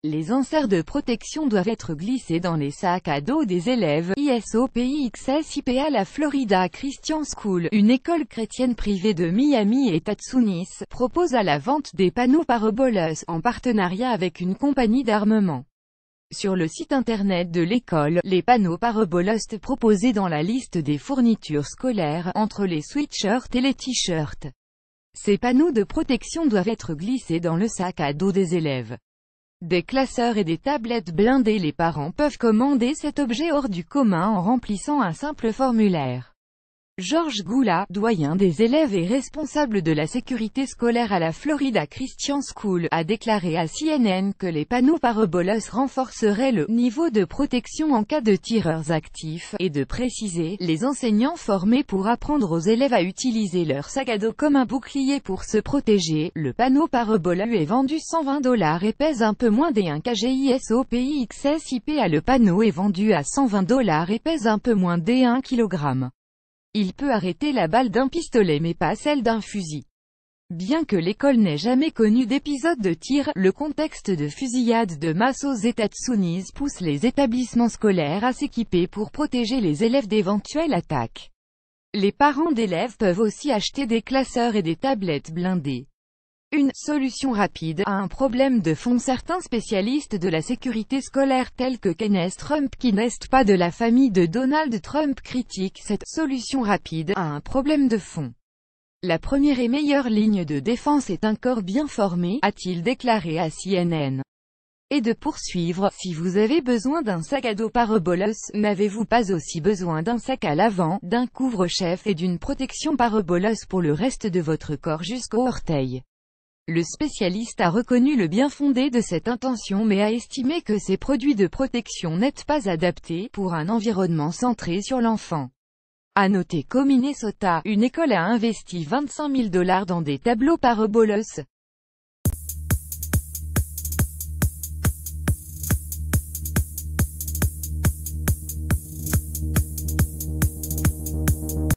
Les inserts de protection doivent être glissés dans les sacs à dos des élèves. ISOPIXSIP à la Florida Christian School, une école chrétienne privée de Miami et Tatsunis, propose à la vente des panneaux parabolos, en partenariat avec une compagnie d'armement. Sur le site internet de l'école, les panneaux parabolos proposés dans la liste des fournitures scolaires, entre les sweatshirts et les t-shirts. Ces panneaux de protection doivent être glissés dans le sac à dos des élèves. Des classeurs et des tablettes blindées. Les parents peuvent commander cet objet hors du commun en remplissant un simple formulaire. Georges Goula, doyen des élèves et responsable de la sécurité scolaire à la Florida Christian School, a déclaré à CNN que les panneaux parabolos renforceraient le niveau de protection en cas de tireurs actifs, et de préciser, les enseignants formés pour apprendre aux élèves à utiliser leur sac à dos comme un bouclier pour se protéger. Le panneau parabolo est vendu $120 et pèse un peu moins des 1 kg. ISOPIXSIP à le panneau est vendu à $120 et pèse un peu moins des 1 kg. Il peut arrêter la balle d'un pistolet mais pas celle d'un fusil. Bien que l'école n'ait jamais connu d'épisode de tir, le contexte de fusillade de masse aux États-Unis pousse les établissements scolaires à s'équiper pour protéger les élèves d'éventuelles attaques. Les parents d'élèves peuvent aussi acheter des classeurs et des tablettes blindées. Une solution rapide à un problème de fond. Certains spécialistes de la sécurité scolaire tels que Kenneth Trump, qui n'est pas de la famille de Donald Trump, critiquent cette solution rapide à un problème de fond. La première et meilleure ligne de défense est un corps bien formé, a-t-il déclaré à CNN. Et de poursuivre, si vous avez besoin d'un sac à dos parabolos, n'avez-vous pas aussi besoin d'un sac à l'avant, d'un couvre-chef et d'une protection parabolos pour le reste de votre corps jusqu'aux orteils? Le spécialiste a reconnu le bien fondé de cette intention mais a estimé que ces produits de protection n'étaient pas adaptés pour un environnement centré sur l'enfant. À noter qu'au Minnesota, une école a investi $25 000 dans des tableaux parabolos.